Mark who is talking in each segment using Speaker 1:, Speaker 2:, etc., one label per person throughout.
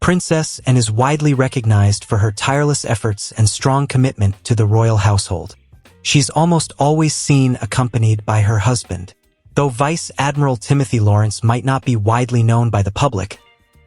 Speaker 1: Princess Anne is widely recognized for her tireless efforts and strong commitment to the royal household. She's almost always seen accompanied by her husband. Though Vice Admiral Timothy Laurence might not be widely known by the public,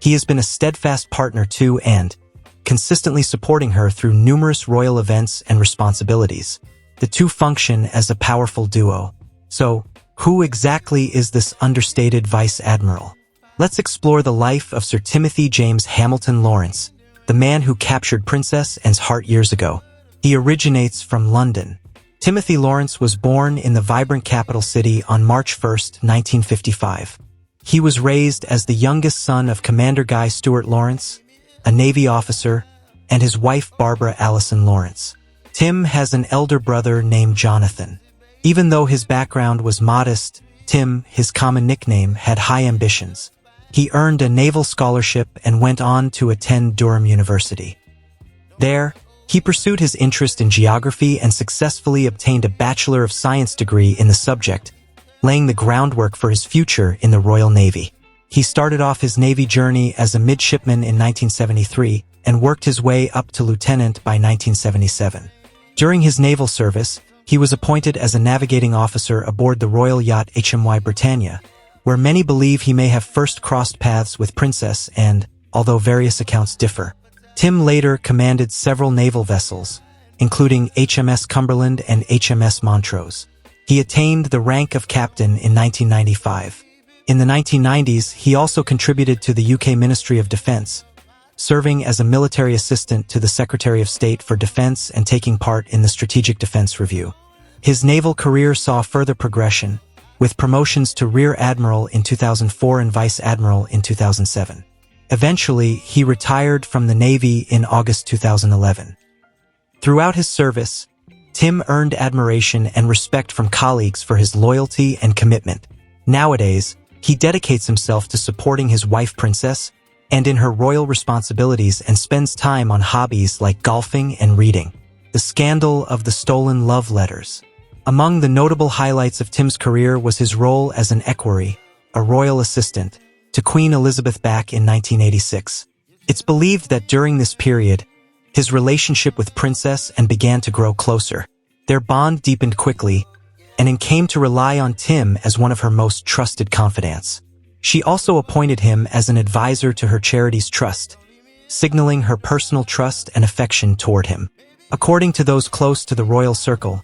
Speaker 1: he has been a steadfast partner to and consistently supporting her through numerous royal events and responsibilities. The two function as a powerful duo. So, who exactly is this understated Vice Admiral? Let's explore the life of Sir Timothy James Hamilton Laurence, the man who captured Princess Anne's heart years ago. He originates from London. Timothy Laurence was born in the vibrant capital city on March 1, 1955. He was raised as the youngest son of Commander Guy Stewart Laurence, a Navy officer, and his wife Barbara Allison Laurence. Tim has an elder brother named Jonathan. Even though his background was modest, Tim, his common nickname, had high ambitions. He earned a naval scholarship and went on to attend Durham University. There, he pursued his interest in geography and successfully obtained a Bachelor of Science degree in the subject, laying the groundwork for his future in the Royal Navy. He started off his Navy journey as a midshipman in 1973 and worked his way up to lieutenant by 1977. During his naval service, he was appointed as a navigating officer aboard the royal yacht HMY Britannia, where many believe he may have first crossed paths with Princess Anne, although various accounts differ. Tim later commanded several naval vessels, including HMS Cumberland and HMS Montrose. He attained the rank of captain in 1995. In the 1990s, he also contributed to the UK Ministry of Defence, serving as a military assistant to the Secretary of State for Defence and taking part in the Strategic Defence Review. His naval career saw further progression, with promotions to Rear Admiral in 2004 and Vice Admiral in 2007. Eventually, he retired from the Navy in August 2011. Throughout his service, Tim earned admiration and respect from colleagues for his loyalty and commitment. Nowadays, he dedicates himself to supporting his wife Princess and in her royal responsibilities and spends time on hobbies like golfing and reading. The scandal of the stolen love letters. Among the notable highlights of Tim's career was his role as an equerry, a royal assistant, to Queen Elizabeth back in 1986. It's believed that during this period, his relationship with Princess Anne began to grow closer. Their bond deepened quickly, and Anne came to rely on Tim as one of her most trusted confidants. She also appointed him as an advisor to her charity's trust, signaling her personal trust and affection toward him. According to those close to the royal circle,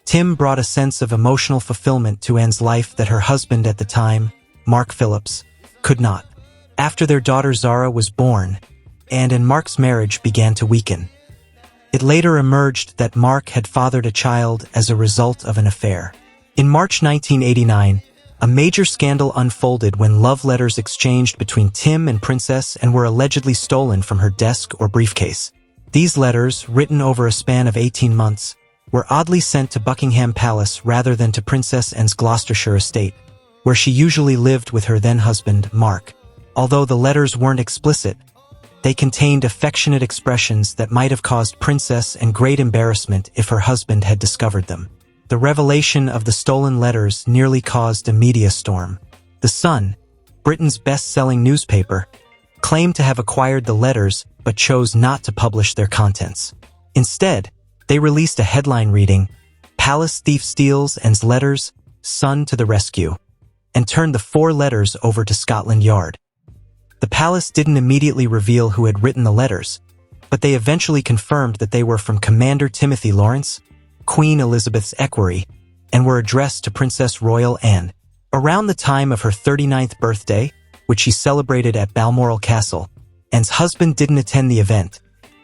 Speaker 1: Tim brought a sense of emotional fulfillment to Anne's life that her husband at the time, Mark Phillips, could not. After their daughter Zara was born, Anne and Mark's marriage began to weaken. It later emerged that Mark had fathered a child as a result of an affair. In March 1989, a major scandal unfolded when love letters exchanged between Tim and Princess Anne were allegedly stolen from her desk or briefcase. These letters, written over a span of 18 months, were oddly sent to Buckingham Palace rather than to Princess Anne's Gloucestershire estate, where she usually lived with her then-husband, Mark. Although the letters weren't explicit, they contained affectionate expressions that might have caused Princess Anne great embarrassment if her husband had discovered them. The revelation of the stolen letters nearly caused a media storm. The Sun, Britain's best-selling newspaper, claimed to have acquired the letters but chose not to publish their contents. Instead, they released a headline reading, "Palace Thief Steals Anne's Letters, Sun to the Rescue," and turned the 4 letters over to Scotland Yard. The palace didn't immediately reveal who had written the letters, but they eventually confirmed that they were from Commander Timothy Laurence, Queen Elizabeth's equerry, and were addressed to Princess Royal Anne. Around the time of her 39th birthday, which she celebrated at Balmoral Castle, Anne's husband didn't attend the event,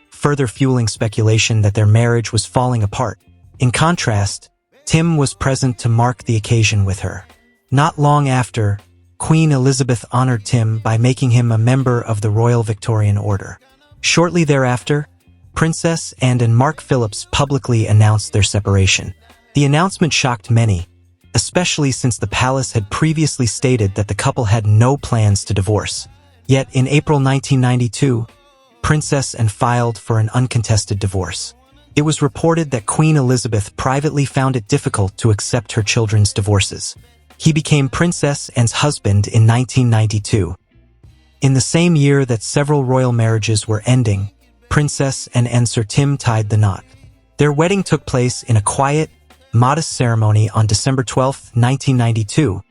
Speaker 1: further fueling speculation that their marriage was falling apart. In contrast, Tim was present to mark the occasion with her. Not long after, Queen Elizabeth honored Tim by making him a member of the Royal Victorian Order. Shortly thereafter, Princess Anne and Mark Phillips publicly announced their separation. The announcement shocked many, especially since the palace had previously stated that the couple had no plans to divorce. Yet in April 1992, Princess Anne filed for an uncontested divorce. It was reported that Queen Elizabeth privately found it difficult to accept her children's divorces. He became Princess Anne's husband in 1992. In the same year that several royal marriages were ending, Princess and Sir Tim tied the knot. Their wedding took place in a quiet, modest ceremony on December 12, 1992,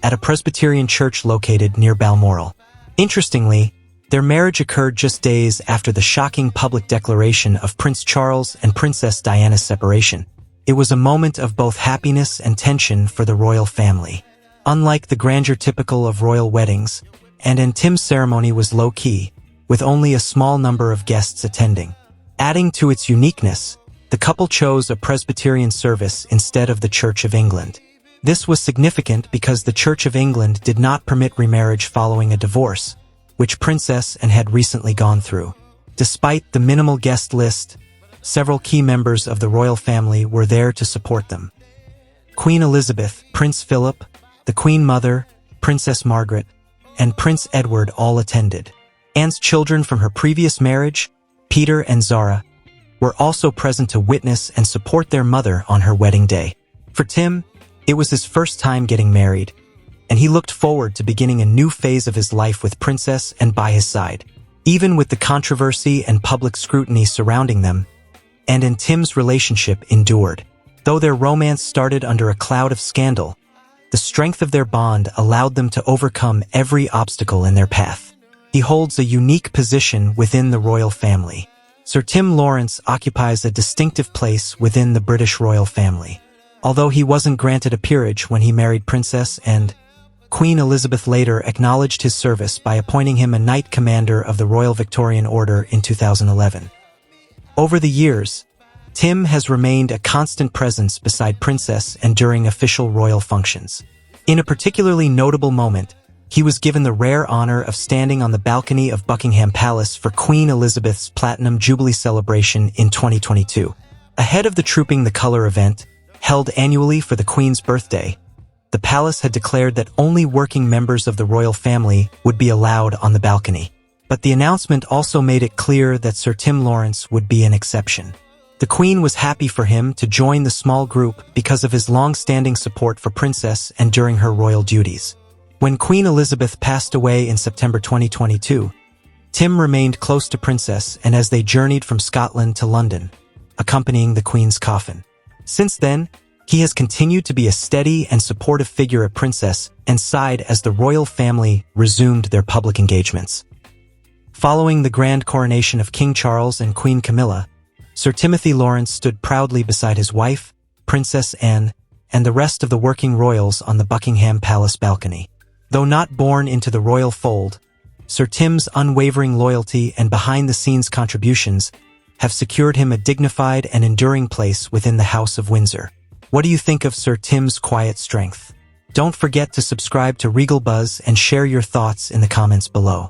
Speaker 1: at a Presbyterian church located near Balmoral. Interestingly, their marriage occurred just days after the shocking public declaration of Prince Charles and Princess Diana's separation. It was a moment of both happiness and tension for the royal family. Unlike the grandeur typical of royal weddings, and Tim's ceremony was low-key, with only a small number of guests attending. Adding to its uniqueness, the couple chose a Presbyterian service instead of the Church of England. This was significant because the Church of England did not permit remarriage following a divorce, which Princess had recently gone through. Despite the minimal guest list, several key members of the royal family were there to support them. Queen Elizabeth, Prince Philip, the Queen Mother, Princess Margaret, and Prince Edward all attended. Anne's children from her previous marriage, Peter and Zara, were also present to witness and support their mother on her wedding day. For Tim, it was his first time getting married, and he looked forward to beginning a new phase of his life with Princess and by his side. Even with the controversy and public scrutiny surrounding them, and Tim's relationship endured. Though their romance started under a cloud of scandal, the strength of their bond allowed them to overcome every obstacle in their path. He holds a unique position within the royal family. Sir Tim Laurence occupies a distinctive place within the British royal family. Although he wasn't granted a peerage when he married Princess and Queen Elizabeth later acknowledged his service by appointing him a Knight Commander of the Royal Victorian Order in 2011. Over the years, Tim has remained a constant presence beside Princess and during official royal functions. In a particularly notable moment, he was given the rare honor of standing on the balcony of Buckingham Palace for Queen Elizabeth's Platinum Jubilee celebration in 2022. Ahead of the Trooping the Colour event, held annually for the Queen's birthday, the palace had declared that only working members of the royal family would be allowed on the balcony. But the announcement also made it clear that Sir Tim Laurence would be an exception. The Queen was happy for him to join the small group because of his long-standing support for Princess and during her royal duties. When Queen Elizabeth passed away in September 2022, Tim remained close to Princess and as they journeyed from Scotland to London, accompanying the Queen's coffin. Since then, he has continued to be a steady and supportive figure at Princess and side as the royal family resumed their public engagements. Following the grand coronation of King Charles and Queen Camilla, Sir Timothy Laurence stood proudly beside his wife, Princess Anne, and the rest of the working royals on the Buckingham Palace balcony. Though not born into the royal fold, Sir Tim's unwavering loyalty and behind-the-scenes contributions have secured him a dignified and enduring place within the House of Windsor. What do you think of Sir Tim's quiet strength? Don't forget to subscribe to Regal Buzz and share your thoughts in the comments below.